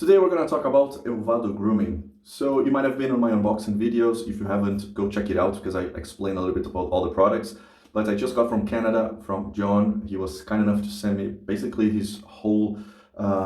Today we're going to talk about Elvado grooming. So you might have been on my unboxing videos. If you haven't, go check it out because I explain a little bit about all the products. But I just got from Canada, from John. He was kind enough to send me basically his whole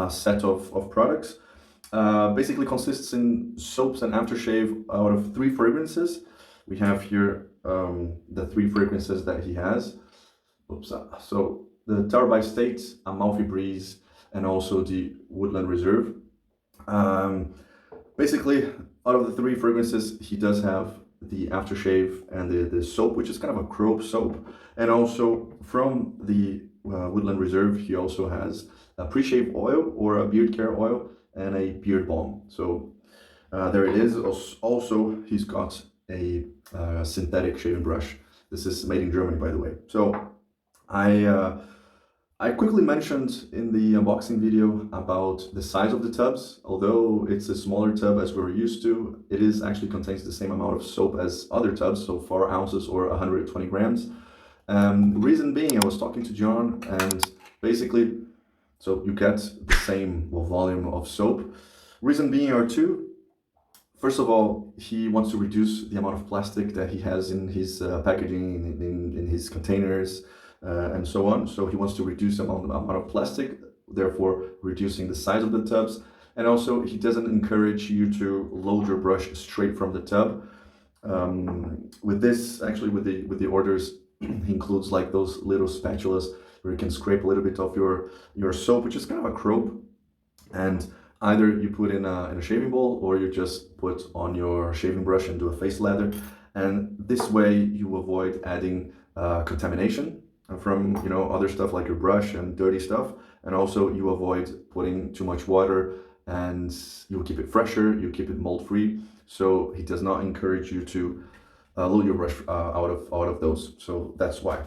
set of products. Basically consists in soaps and aftershave out of 3 fragrances. We have here the 3 fragrances that he has. Oops. So the Tower by State, Amalfi Breeze, and also the Woodland Reserve. Basically, out of the 3 fragrances, he does have the aftershave and the soap, which is kind of a chrome soap. And also from the Woodland Reserve, he also has a pre-shave oil or a beard care oil and a beard balm. So there it is. Also, he's got a synthetic shaving brush. This is made in Germany, by the way. So I quickly mentioned in the unboxing video about the size of the tubs. Although it's a smaller tub as we're used to, it is actually contains the same amount of soap as other tubs, so 4 ounces or 120 grams. Reason being, I was talking to John, and basically, so you get the same volume of soap. Reason being are 2. First of all, he wants to reduce the amount of plastic that he has in his packaging, in his containers, and so on. So he wants to reduce the amount of plastic, therefore reducing the size of the tubs. And also he doesn't encourage you to load your brush straight from the tub. With this, actually with the orders, he includes like those little spatulas where you can scrape a little bit of your soap, which is kind of a croap. And either you put in a shaving bowl or you just put on your shaving brush and do a face lather. And this way you avoid adding contamination from other stuff like your brush and dirty stuff, and also you avoid putting too much water, and you will keep it fresher, you keep it mold free. So he does not encourage you to load your brush out of those. So that's why.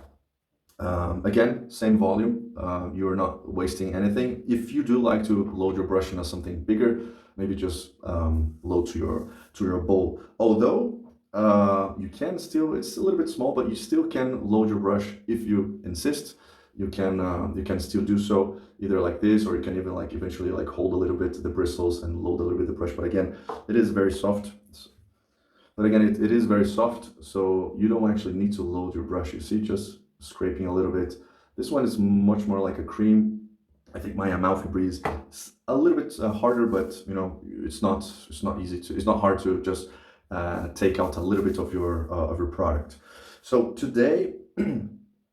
Again, same volume. You're not wasting anything. If you do like to load your brush into something bigger, maybe just load to your bowl. Although you can still, it's a little bit small, but you still can load your brush if you insist. You can still do so either like this, or you can even like eventually like hold a little bit the bristles and load a little bit the brush. But again, it is very soft. But again, it is very soft, so you don't actually need to load your brush. You see, just scraping a little bit. This one is much more like a cream. I think my Amalfi Breeze is a little bit harder, but it's not easy to, it's not hard to just take out a little bit of your product. So today,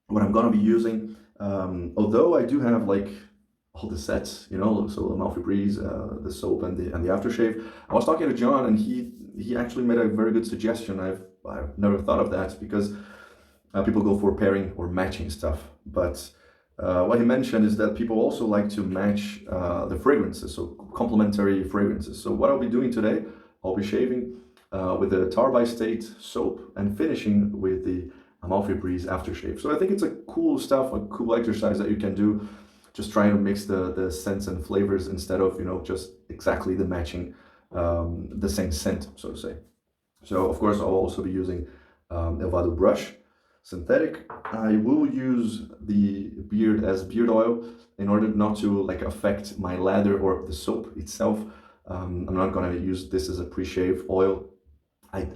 what I'm gonna be using, although I do have like all the sets, so Amalfi Breeze, the soap and the aftershave. I was talking to John, and he actually made a very good suggestion. I've never thought of that, because people go for pairing or matching stuff, but what he mentioned is that people also like to match the fragrances, so complementary fragrances. So what I'll be doing today, I'll be shaving with the Tower by State soap and finishing with the Amalfi Breeze aftershave. So I think it's a cool stuff, a cool exercise that you can do, just trying to mix the scents and flavors instead of just exactly the matching the same scent, so to say. So of course I'll also be using Elvado brush, synthetic. I will use the beard as beard oil in order not to like affect my lather or the soap itself. I'm not gonna use this as a pre-shave oil.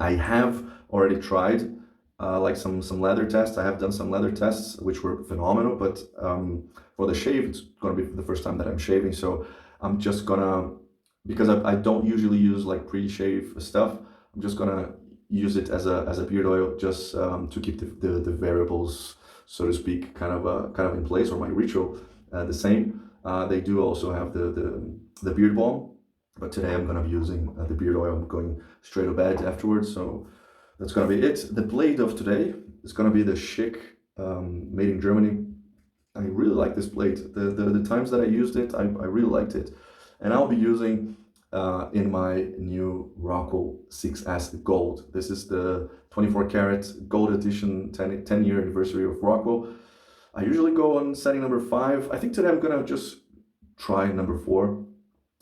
I have already tried like some leather tests. I have done some leather tests which were phenomenal, but for the shave, it's gonna be the first time that I'm shaving. So I'm just gonna, because I don't usually use like pre-shave stuff, I'm just gonna use it as a beard oil, just to keep the variables, so to speak, kind of in place, or my ritual the same. They do also have the beard balm, but today I'm gonna be using the beard oil. I'm going straight to bed afterwards, so that's gonna be it. The blade of today is gonna be the Schick, made in Germany. I really like this blade. The times that I used it, I really liked it, and I'll be using in my new Rockwell 6S Gold. This is the 24 karat gold edition 10-year anniversary of Rockwell. I usually go on setting number 5. I think today I'm gonna just try number 4,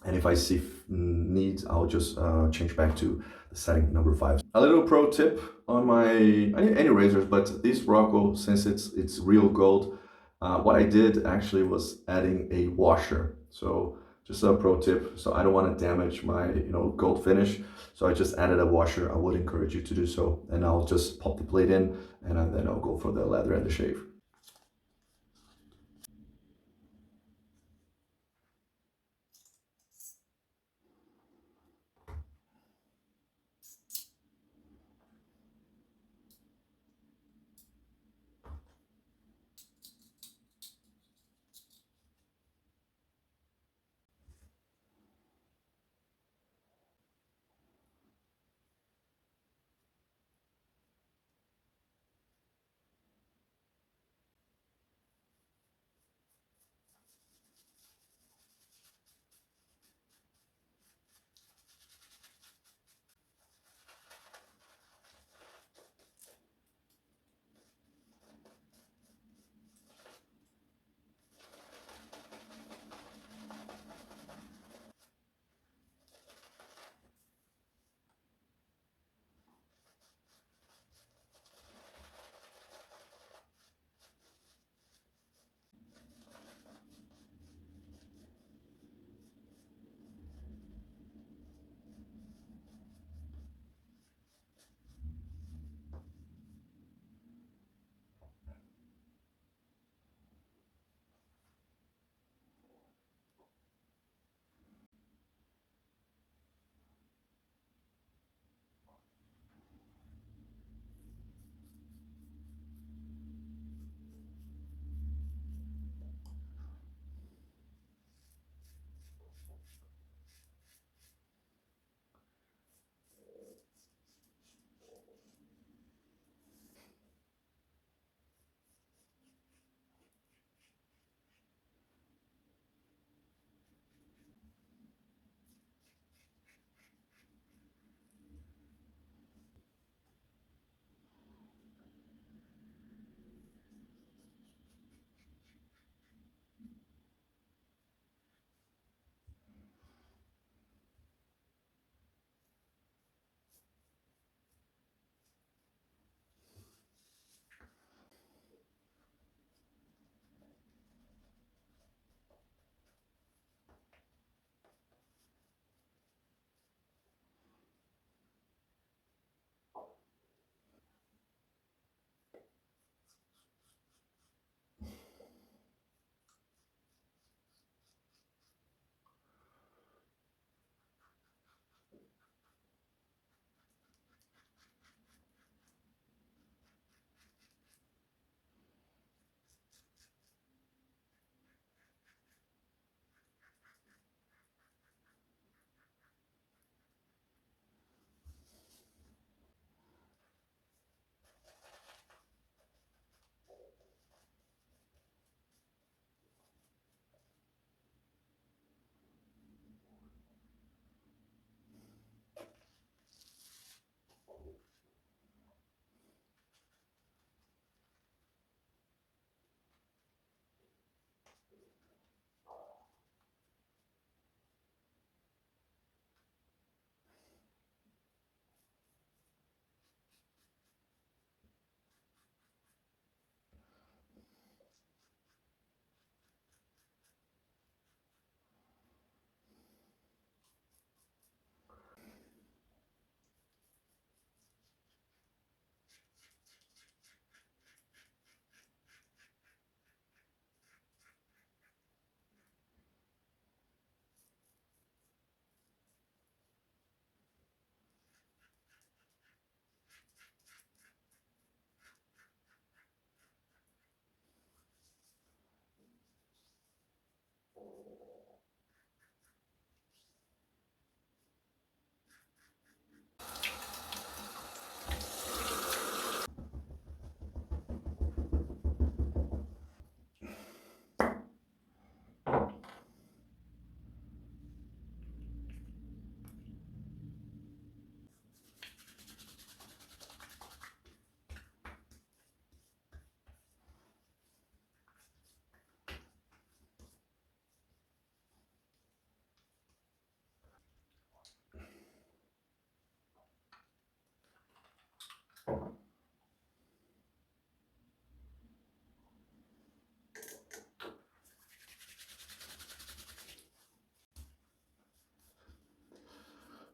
and if I see need, I'll just change back to the setting number 5. A little pro tip on my any razors, but this Rockwell, since it's real gold, what I did actually was adding a washer. So Just a pro tip. So I don't want to damage my, gold finish. So I just added a washer. I would encourage you to do so. And I'll just pop the blade in and then I'll go for the leather and the shave.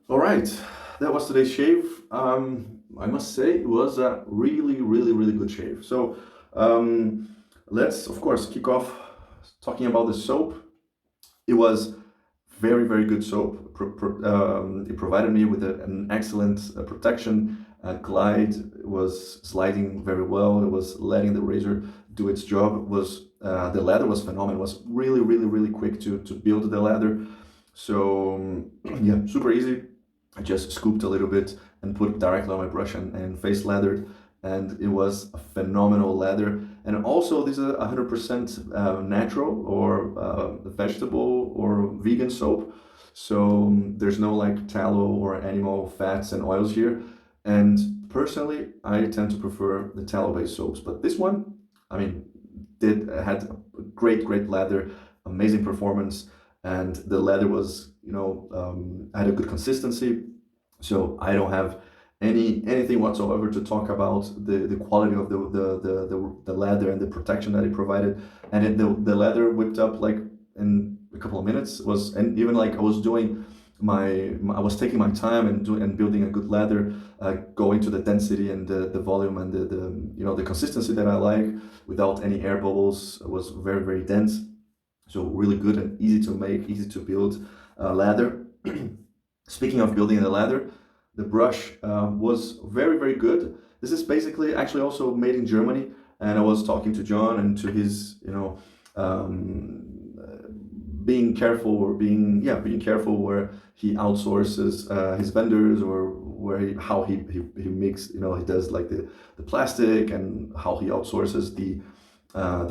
All right, that was today's shave. I must say it was a really good shave. So let's of course kick off talking about the soap. It was very good soap. It provided me with an excellent protection. Glide was sliding very well. It was letting the razor do its job. The leather was phenomenal. It was really quick to build the leather. So yeah, super easy. I just scooped a little bit and put it directly on my brush and face lathered, and it was a phenomenal leather. And also, this is a 100% natural or vegetable or vegan soap, so there's no like tallow or animal fats and oils here. And personally, I tend to prefer the tallow-based soaps, but this one, I mean, did had great leather, amazing performance, and the leather was, had a good consistency. So I don't have anything whatsoever to talk about the quality of the leather and the protection that it provided. And the leather whipped up like in a couple of minutes. Was, and even like I was doing I was taking my time and doing and building a good leather, going to the density and the volume and the consistency that I like without any air bubbles. It was very dense. So really good and easy to make, easy to build leather. Speaking of building the leather, the brush was very good. This is basically actually also made in Germany, and I was talking to John and to his, being careful or being careful where he outsources his vendors, or how he makes, he does like the plastic, and how he outsources the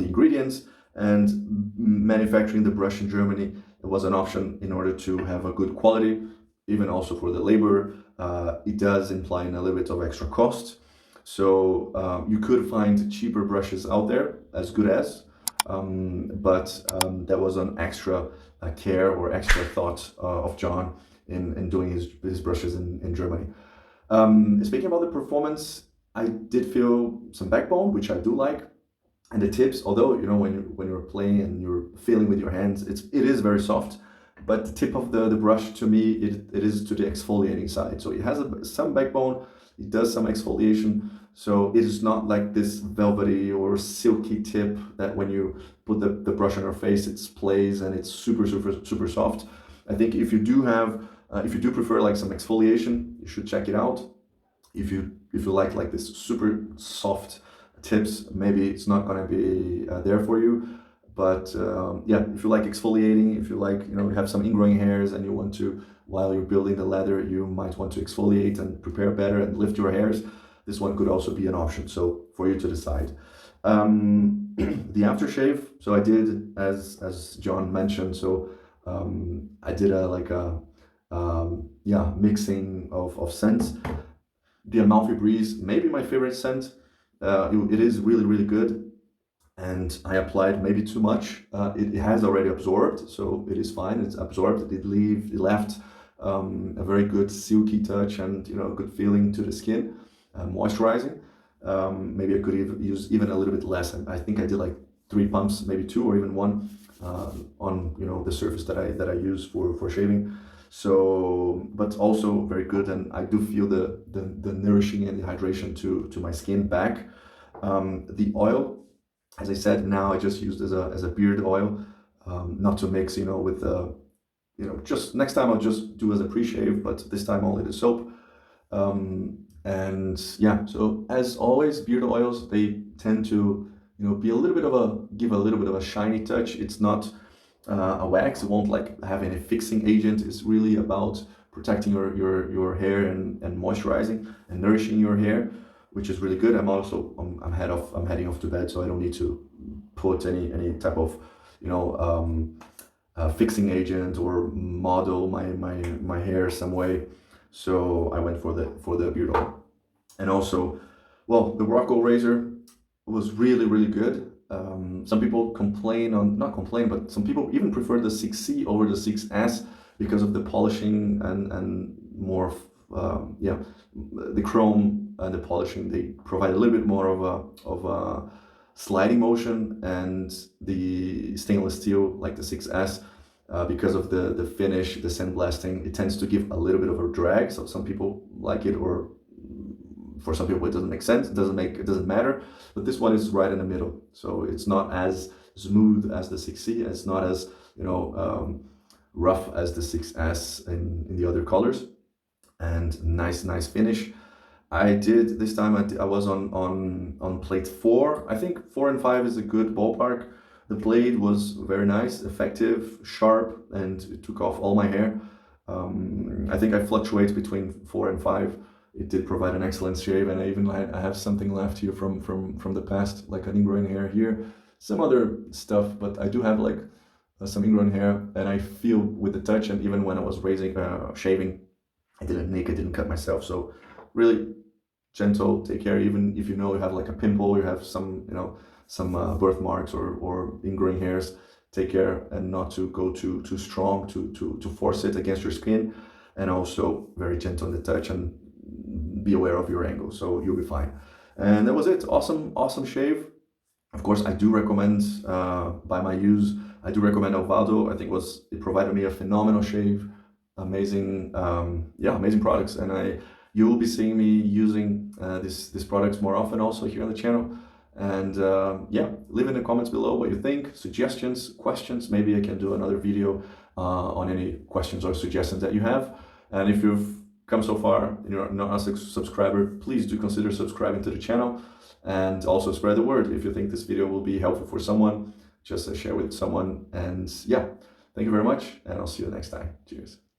ingredients. And manufacturing the brush in Germany, it was an option in order to have a good quality, even also for the labor. It does imply a little bit of extra cost. So you could find cheaper brushes out there, as good as, but that was an extra care or extra thought of John in doing his brushes in Germany. Speaking about the performance, I did feel some backbone, which I do like. And the tips, although when you're playing and you're feeling with your hands, it is very soft, but the tip of the brush, to me, it is to the exfoliating side. So it has some backbone, it does some exfoliation, so it is not like this velvety or silky tip that when you put the brush on your face, it plays and it's super soft. I think if you do prefer like some exfoliation, you should check it out. If you like this super soft tips, maybe it's not going to be there for you. But yeah, if you like exfoliating, if you like, you have some ingrowing hairs and you want to, while you're building the leather, you might want to exfoliate and prepare better and lift your hairs, this one could also be an option. So for you to decide. The aftershave, so I did, as John mentioned, so I did mixing of scents. The Amalfi Breeze, maybe my favorite scent. It is really good, and I applied maybe too much. It has already absorbed, so it is fine. It's absorbed. It left a very good silky touch and a good feeling to the skin, moisturizing. Maybe I could use even a little bit less. I think I did like 3 pumps, maybe 2 or even 1 on the surface that I use for shaving. So, but also very good, and I do feel the nourishing and the hydration to my skin back. The oil, as I said, now I just used as a beard oil, not to mix, with just next time I'll just do as a pre-shave, but this time only the soap. And yeah, so as always, beard oils, they tend to be give a little bit of a shiny touch. It's not a wax. It won't like have any fixing agent. It's really about protecting your hair and moisturizing and nourishing your hair, which is really good. I'm heading off to bed, so I don't need to put any type of fixing agent or model my hair some way. So I went for the beard oil. And also, well, the Rockwell razor was really good. Some people not complain, but some people even prefer the 6C over the 6S because of the polishing and more, the chrome and the polishing. They provide a little bit more of a sliding motion, and the stainless steel, like the 6S, because of the finish, the sandblasting, it tends to give a little bit of a drag. So some people like it, or for some people it doesn't make sense. It doesn't matter. But this one is right in the middle. So it's not as smooth as the 6C. It's not as, you know, rough as the 6S in the other colors. And nice finish. I did this time. I was on plate 4. I think 4 and 5 is a good ballpark. The blade was very nice, effective, sharp, and it took off all my hair. I think I fluctuate between 4 and 5. It did provide an excellent shave, and I have something left here from the past, like an ingrown hair here, some other stuff, but I do have like some ingrown hair, and I feel with the touch, and even when I was shaving, I didn't nick, I didn't cut myself. So really gentle, take care. Even if you know you have like a pimple, you have some, you know, some birthmarks or ingrowing hairs, take care and not to go too strong to force it against your skin, and also very gentle in the touch, and be aware of your angle, so you'll be fine. And that was it. Awesome shave. Of course, I do recommend by my use, I do recommend Elvado. I think it provided me a phenomenal shave. Amazing, yeah, amazing products, and you will be seeing me using these products more often also here on the channel. And yeah, leave in the comments below what you think, suggestions, questions. Maybe I can do another video on any questions or suggestions that you have. And if you've come so far and you're not a subscriber, please do consider subscribing to the channel, and also spread the word. If you think this video will be helpful for someone, just share with someone. And yeah, thank you very much, and I'll see you next time. Cheers.